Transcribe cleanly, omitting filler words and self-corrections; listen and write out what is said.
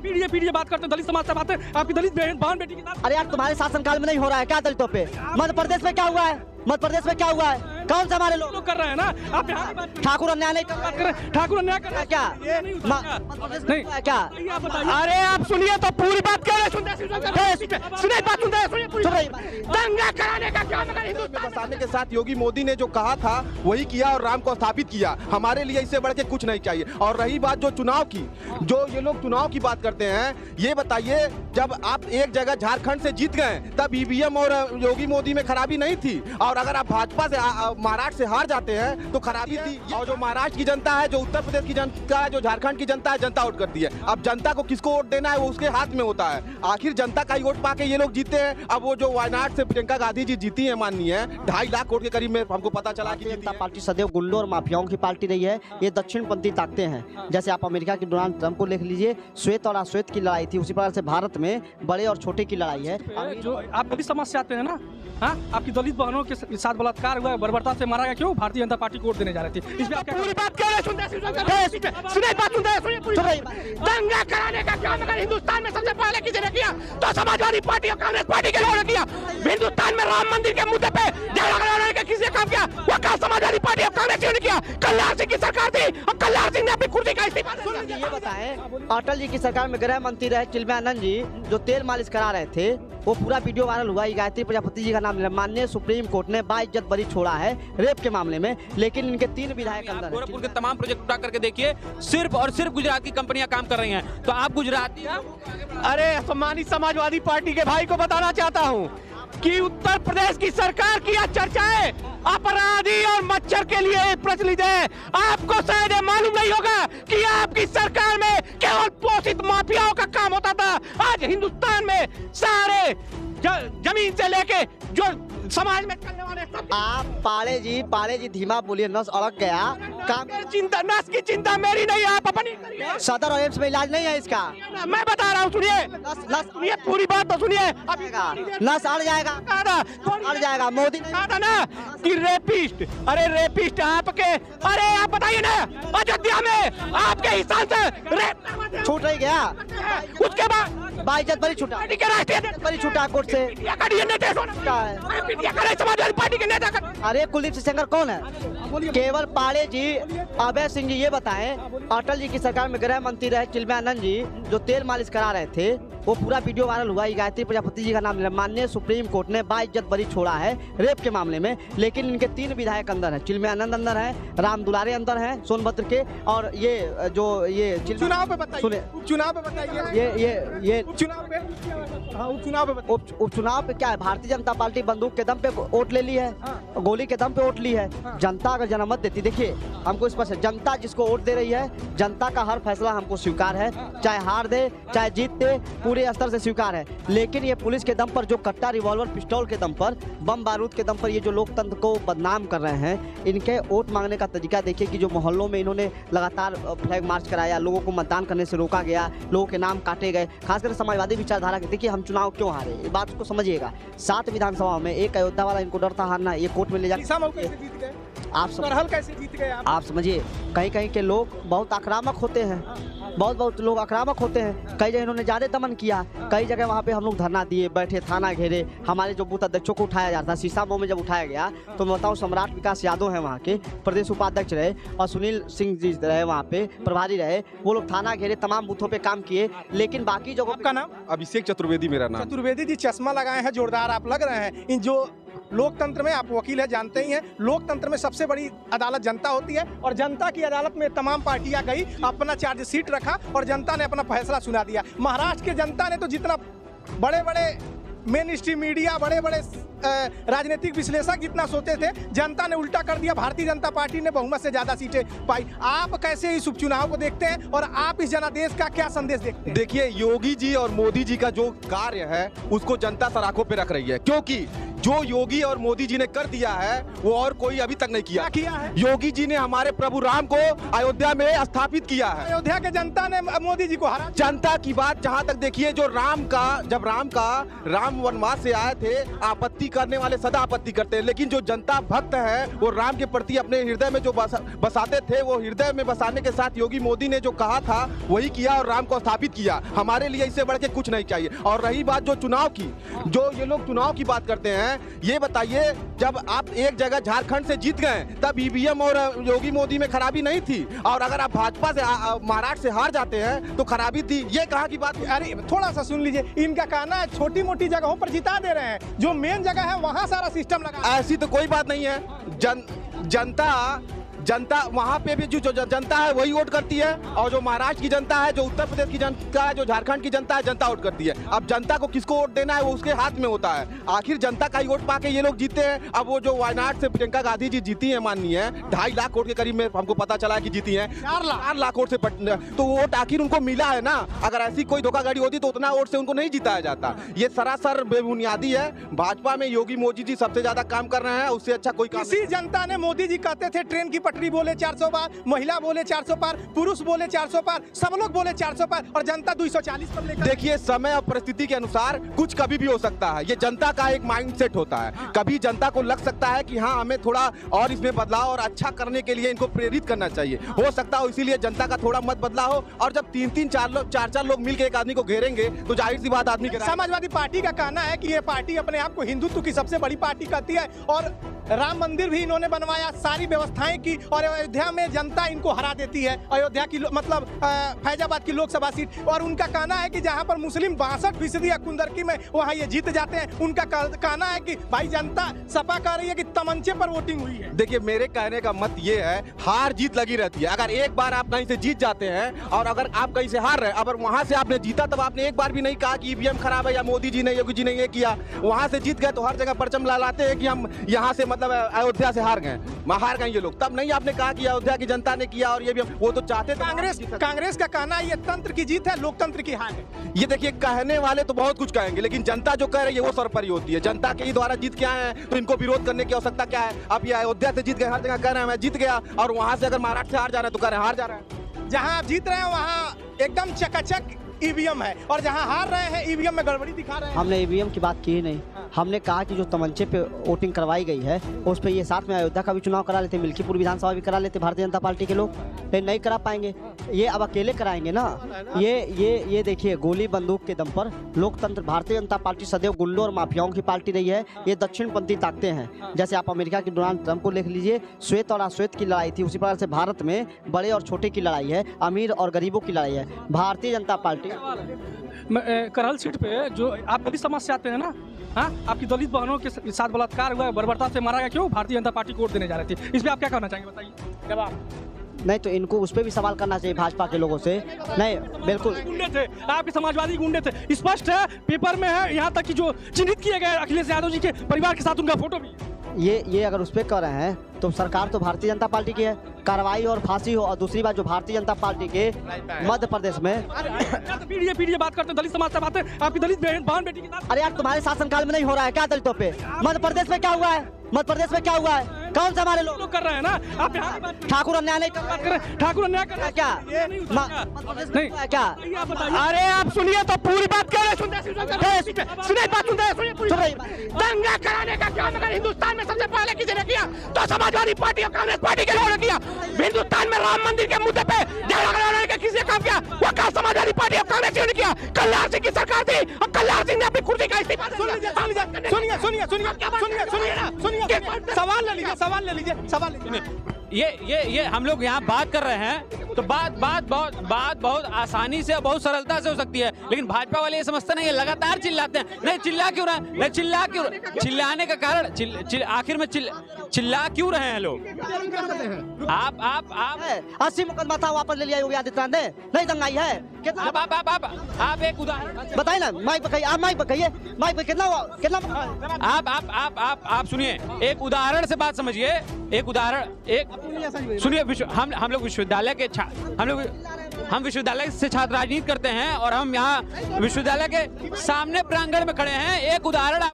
पीढ़ी बात करते हैं, दलित समाज से बात है, आपकी दलित बहन बेटी के साथ। अरे यार तुम्हारे शासनकाल में नहीं हो रहा है क्या दलितों पे? मध्य प्रदेश में क्या हुआ है? मध्य प्रदेश में क्या हुआ है? कौन से हमारे लोग कर रहे हैं ना? आप यहाँ ठाकुर अन्याय नहीं कर रहे हैं, ठाकुर अन्याय कर रहे हैं क्या? नहीं क्या? अरे आप सुनिए तो पूरी बात कर रहे दंगा कराने का क्या मगर हिंदुस्तान बसाने के साथ योगी मोदी ने जो कहा था वही किया और राम को स्थापित किया। हमारे लिए इससे बढ़ के कुछ नहीं चाहिए। और रही बात जो चुनाव की, जो ये लोग चुनाव की बात करते हैं, ये बताइए जब आप एक जगह झारखंड से जीत गए तब ईवीएम और योगी मोदी में खराबी नहीं थी, और अगर आप भाजपा से महाराष्ट्र से हार जाते हैं तो खराबी थी। और जो महाराष्ट्र की जनता है, जो उत्तर प्रदेश की जनता है, जो झारखंड की जनता है, जनता वोट करती है। अब जनता को किसको वोट देना है वो उसके हाथ में होता है। आखिर जनता का ही वोट पाके ये लोग जीते हैं। अब वो जो वायनाड से प्रियंका गांधी जी जीती है माननीय 2.5 लाख वोट के करीब में हमको पता चला कि जनता पार्टी सदैव गुंडों और माफियाओं की पार्टी रही है। ये दक्षिणपंथी ताकतें हैं। जैसे आप अमेरिका के डोनाल्ड ट्रंप को देख लीजिए, श्वेत और अश्वेत की लड़ाई थी, उसी प्रकार से भारत में बड़े और छोटे की लड़ाई है। जो आप दलित समाज से आते हैं ना, हाँ, आपकी दलित बहनों के साथ बलात्कार हुआ, बर्बरता से मारा गया, क्यों? भारतीय जनता पार्टी को वोट देने जा रहे थे। इसमें पूरी बात कर रहे दंगा कराने का क्या मगर हिंदुस्तान में सबसे पहले किसी ने किया? तो समाजवादी पार्टी और कांग्रेस पार्टी के लोगों ने किया। हिंदुस्तान में राम मंदिर के मुद्दे पे झगड़ा कराने का किसी ने काम किया? वो क्या समाजवादी पार्टी और कांग्रेस ने किया? कल्याण सिंह की सरकार थी और कल्याण सिंह ने अपनी कुर्सी का इस्तीफा दिया। ये बताएं, अटल जी की सरकार में गृह मंत्री रहे चिलमयानंद जी, जो तेल मालिश करा रहे थे, वो पूरा वीडियो वायरल हुआ। गायत्री प्रजापति जी का नाम माननीय सुप्रीम कोर्ट ने बाइज्जत बरी छोड़ा है रेप के मामले में, लेकिन इनके 3 विधायक अंदर हैं। गोरखपुर के तमाम प्रोजेक्ट उठा करके देखिए, सिर्फ और सिर्फ गुजरात की कंपनियां काम कर रही हैं। तो आप गुजराती हैं? अरे सम्मानित समाजवादी पार्टी के भाई को बताना चाहता हूँ कि उत्तर प्रदेश की सरकार की यह चर्चाएं अपराधी और मच्छर के लिए प्रचलित है। आपको शायद मालूम नहीं होगा कि आपकी सरकार में केवल पोषित माफियाओं का काम होता था। आज हिंदुस्तान में सारे जमीन से लेके जो समाज में करने वाले सब। आप पाले जी धीमा बोलिए, नस अड़क गया। काम चिंता, नस की चिंता मेरी नहीं है, आप अपनी करिए। सदर और एम्स में इलाज नहीं है इसका। मैं बता रहा हूँ, सुनिए सुनिए, पूरी बात तो सुनिए। नस अड़ जाएगा, अड़ जाएगा। मोदी ने कहा था ना कि रेपिस्ट, अरे रेपिस्ट आपके, अरे आप बताइए ना, अयोध्या में आपके हिसाब से रेप छूट नहीं गया, उसके बाद बाइज्जत बरी छूटा, बरी छूटा कोर्ट से। पार्टी के नेता। अरे कुलदीप सिंह सेंगर कौन है? केवल पाले जी, अभय सिंह जी, ये बताएं, अटल जी की सरकार में गृह मंत्री रहे चिलमयानंद जी, जो तेल मालिश करा रहे थे, वो पूरा वीडियो वायरल हुआ। गायत्री प्रजापति जी का नाम माननीय सुप्रीम कोर्ट ने बाइज्जत बरी छोड़ा है रेप के मामले में, लेकिन इनके 3 विधायक अंदर हैं। चिलमयानंद अंदर है, राम दुलारे अंदर हैं सोनभद्र के, और ये जो ये चुनाव पे बताइए, चुनाव पे बताइए, ये चुनाव पे, हाँ, उपचुनाव पे क्या है? भारतीय जनता पार्टी बंदूक के दम पे वोट ले ली है, गोली के दम पे वोट ली है। जनता अगर जनमत देती, देखिए हमको स्पष्ट है, जनता जिसको वोट दे रही है, जनता का हर फैसला हमको स्वीकार है, चाहे हार दे चाहे जीत दे, पूरे स्तर से स्वीकार है। लेकिन ये पुलिस के दम पर जो कट्टा, रिवॉल्वर, पिस्तौल के दम पर, बम बारूद के दम पर ये जो लोकतंत्र को बदनाम कर रहे हैं, इनके वोट मांगने का तरीका देखिए कि जो मोहल्लों में इन्होंने लगातार फ्लैग मार्च कराया, लोगों को मतदान करने से रोका गया, लोगों के नाम काटे गए, खासकर समाजवादी विचारधारा के। देखिए हम चुनाव क्यों हारे, ये बात को समझिएगा। 7 विधानसभा में, एक अयोध्या वाला इनको डर था हारना, ये कोर्ट में ले जाकर आप समझिए, कहीं के लोग बहुत आक्रामक होते हैं, बहुत लोग आक्रामक होते हैं। कई जगह इन्होंने ज्यादा दमन किया, कई जगह वहाँ पे हम लोग धरना दिए, बैठे, थाना घेरे, हमारे जो बूथ अध्यक्षों को उठाया जाता था, शीशा में जब उठाया गया तो मैं बताऊँ, सम्राट विकास यादव है वहाँ के प्रदेश उपाध्यक्ष रहे, और सुनील सिंह जी रहे वहाँ पे प्रभारी रहे, वो लोग थाना घेरे, तमाम बूथों पे काम किए। लेकिन बाकी जगहों का नाम अभिषेक चतुर्वेदी, मेरा नाम। चतुर्वेदी जी, चश्मा लगाए हैं, जोरदार आप लग रहे हैं। इन जो लोकतंत्र में, आप वकील है, जानते ही हैं, लोकतंत्र में सबसे बड़ी अदालत जनता होती है, और जनता की अदालत में तमाम पार्टियां गई, अपना चार्जशीट रखा और जनता ने अपना फैसला सुना दिया। महाराष्ट्र के जनता ने तो जितना बड़े बड़े मेन स्ट्रीम मीडिया, बड़े बड़े राजनीतिक विश्लेषक जितना सोचे थे, जनता ने उल्टा कर दिया। भारतीय जनता पार्टी ने बहुमत से ज्यादा सीटें पाई। आप कैसे इस उपचुनाव को देखते हैं और आप इस जनादेश का क्या संदेश देखते हैं? देखिए, योगी जी और मोदी जी का जो कार्य है उसको जनता सराखों पे रख रही है, क्योंकि जो योगी और मोदी जी ने कर दिया है वो और कोई अभी तक नहीं किया। क्या किया है? योगी जी ने हमारे प्रभु राम को अयोध्या में स्थापित किया है। अयोध्या के जनता ने मोदी जी को हरा दिया। जनता की बात जहां तक देखिए, जो जब राम वनवास से आए थे, आपत्ति करने वाले सदा आपत्ति करते हैं, लेकिन जो जनता भक्त है वो राम के प्रति अपने हृदय में जो बसाते थे, वो हृदय में बसाने के साथ योगी मोदी ने जो कहा था वही किया और राम को स्थापित किया। हमारे लिए इससे बढ़ के कुछ नहीं चाहिए। और रही बात जो चुनाव की, जो ये लोग चुनाव की बात करते हैं, ये बताइए जब आप एक जगह झारखंड से जीत गए तब ईवीएम और योगी मोदी में खराबी नहीं थी, और अगर आप भाजपा से महाराष्ट्र से हार जाते हैं तो खराबी थी। ये कहाँ की बात? अरे थोड़ा सा सुन लीजिए, इनका कहना है छोटी मोटी जगहों पर जिता दे रहे हैं, जो मेन जगह है वहां सारा सिस्टम लगा। ऐसी तो कोई बात नहीं है। जनता वहाँ पे भी जो जनता है वही वोट करती है, और जो महाराष्ट्र की जनता है, जो उत्तर प्रदेश की जनता है, जो झारखंड की जनता है, जनता वोट करती है। अब जनता को किसको वोट देना है वो उसके हाथ में होता है। आखिर जनता का ही वोट पाके ये लोग जीते हैं। अब वो जो वायनाड से प्रियंका गांधी जी जीती है, माननीय 2.5 लाख वोट के करीब में हमको पता चला है कि जीती है। 4 लाख वोट से तो वोट आखिर उनको मिला है ना। अगर ऐसी कोई धोखाधड़ी होती तो उतना वोट से उनको नहीं जिताया जाता। ये सरासर बेबुनियादी है। भाजपा में योगी मोदी जी सबसे ज्यादा काम कर रहे हैं, उससे अच्छा कोई काम इसी जनता ने, मोदी जी कहते थे ट्रेन की पटरी बोले 400 पार, महिला बोले 400 पार, पुरुष बोले 400 पार, सब लोग बोले 400 पार, और जनता 240 पर लेकर। देखिए, समय और परिस्थिति के अनुसार कुछ कभी भी हो सकता है। ये जनता का एक माइंडसेट होता है। कभी जनता को लग सकता है कि हाँ, हमें थोड़ा और इसमें बदलाव और अच्छा करने के लिए इनको प्रेरित करना चाहिए। हो सकता हो इसीलिए जनता का थोड़ा मत बदला हो, और जब 3-3, 4 लोग मिलकर एक आदमी को घेरेंगे तो जाहिर सी बात आदमी समाजवादी पार्टी का कहना है कि ये पार्टी अपने आप को हिंदुत्व की सबसे बड़ी पार्टी कहती है, और राम मंदिर भी इन्होंने बनवाया, सारी व्यवस्थाएं की, और अयोध्या में जनता इनको हरा देती है। अयोध्या की मतलब फैजाबाद की लोकसभा सीट, और उनका कहना है कि जहां पर मुस्लिम 62% है कुंदरकी में, वहां ये जीत जाते हैं। उनका कहना है कि भाई जनता सपा कह रही है कि तमंचे पर वोटिंग हुई है। देखिए, मेरे कहने का मत ये है, हार जीत लगी रहती है। अगर एक बार आप कहीं से जीत जाते हैं और अगर आप कहीं से हार रहे हैं, अगर वहां से आपने जीता, तब आपने एक बार भी नहीं कहा कि ईवीएम खराब है या मोदी जी ने, योगी जी ने ये किया। वहां से जीत गए तो हर जगह परचम लहराते हैं कि हम यहाँ से मतलब अयोध्या से हार गए ये लोग। तब नहीं आपने कहा कि अयोध्या की जनता ने किया, और ये भी वो तो चाहते थे। कांग्रेस का कहना है ये तंत्र की जीत है, लोकतंत्र की हार है। ये देखिए, कहने वाले तो बहुत कुछ कहेंगे, लेकिन जनता जो कह रही है वो सरपरी होती है। जनता के ही द्वारा जीत के आए हैं तो इनको विरोध करने की आवश्यकता क्या है? अब ये अयोध्या से जीत गए, हर जगह कह रहे हैं मैं जीत गया, और वहां से अगर महाराष्ट्र से हार जा रहे हैं तो कह रहे हैं हार जा रहे हैं। जहां आप जीत रहे हैं वहां एकदम चकाचक ईवीएम है, और जहां हार रहे हैं ईवीएम में गड़बड़ी दिखा रहे हैं। हमने ईवीएम की बात की ही नहीं। हमने कहा कि जो तमंचे पे वोटिंग करवाई गई है उस पे ये साथ में अयोध्या का भी चुनाव करा लेते, मिल्कीपुर विधानसभा भी करा लेते भारतीय जनता पार्टी के लोग, लेकिन नहीं करा पाएंगे। ये अब अकेले कराएंगे ना। ये देखिए, गोली बंदूक के दम पर लोकतंत्र, भारतीय जनता पार्टी सदैव गुंडों और माफियाओं की पार्टी रही है। ये दक्षिणपंथी ताकतें हैं। जैसे आप अमेरिका के डोनाल्ड ट्रंप को देख लीजिए, श्वेत और अश्वेत की लड़ाई थी, उसी प्रकार से भारत में बड़े और छोटे की लड़ाई है, अमीर और गरीबों की लड़ाई है। भारतीय जनता पार्टी करहल सीट पे जो आप दलित समाज से आते हैं ना, हाँ, आपकी दलित बहनों के साथ बलात्कार हुआ, बर्बरता से मारा गया, क्यों भारतीय जनता पार्टी को वोट देने जा रही थी? इस पे आप क्या कहना चाहेंगे, बताइए जवाब। नहीं तो इनको उस पर भी सवाल करना चाहिए भाजपा के लोगों से। नहीं, बिल्कुल गुंडे थे, आपके समाजवादी गुंडे थे, स्पष्ट है, पेपर में है, यहाँ तक कि जो चिन्हित किए गए अखिलेश यादव जी के परिवार के साथ उनका फोटो भी। ये अगर उस पर कर रहे हैं तो सरकार तो भारतीय जनता पार्टी की है, कार्रवाई और फांसी हो। और दूसरी बात, जो भारतीय जनता पार्टी के मध्य प्रदेश में पीढ़ी बात करते हैं, दलित समाज से बात है, आपकी दलित बहन बेटी के साथ। अरे यार, तुम्हारे शासनकाल में नहीं हो रहा है क्या दलितों पे? मध्य प्रदेश में क्या हुआ है? मध्य प्रदेश में क्या हुआ है? कौन से हमारे लोग कर रहे हैं ना? आप यहाँ की बात ठाकुर अन्याय नहीं कर रहे, ठाकुर अन्याय कर रहे हैं क्या? नहीं क्या? अरे आप सुनिए तो पूरी बात क्यों नहीं सुनते? सुनिए बात सुनते, दंगा कराने का काम अगर हिंदुस्तान में सबसे पहले किसी ने किया तो समाजवादी पार्टी और कांग्रेस पार्टी के लोगों ने किया। हिंदुस्तान में राम मंदिर के मुद्दे पे झगड़ा कराने का किसी ने काम किया, वो काम समाजवादी पार्टी और कांग्रेस ने किया। कल्याण सिंह की सरकार थी और कल्याण सिंह ने अपनी कुर्सी का इस्तीफा। सुनिए, सवाल ले लीजिए। ये हम लोग यहाँ बात कर रहे हैं तो बात बहुत आसानी से, बहुत सरलता से हो सकती है, लेकिन भाजपा वाले ये समझते नहीं है, लगातार चिल्लाते हैं। नहीं चिल्ला क्यों रहे हैं? चिल्लाने का कारण आखिर में चिल्ला क्यों रहे हैं लोग? आप 80 मुकदमा था, वापस ले लिया योगी आदित्यनाथ ने, नहीं दंगाई है कितना? आप एक उदाहरण बताइए ना, माइक पे आप माइक पे कहिए, माइक पे कितना आप सुनिए, एक उदाहरण से बात समझिए। एक उदाहरण सुनिए, हम लोग विश्वविद्यालय के हम विश्वविद्यालय से छात्र राजनीति करते हैं, और हम यहाँ विश्वविद्यालय के सामने प्रांगण में खड़े हैं। एक उदाहरण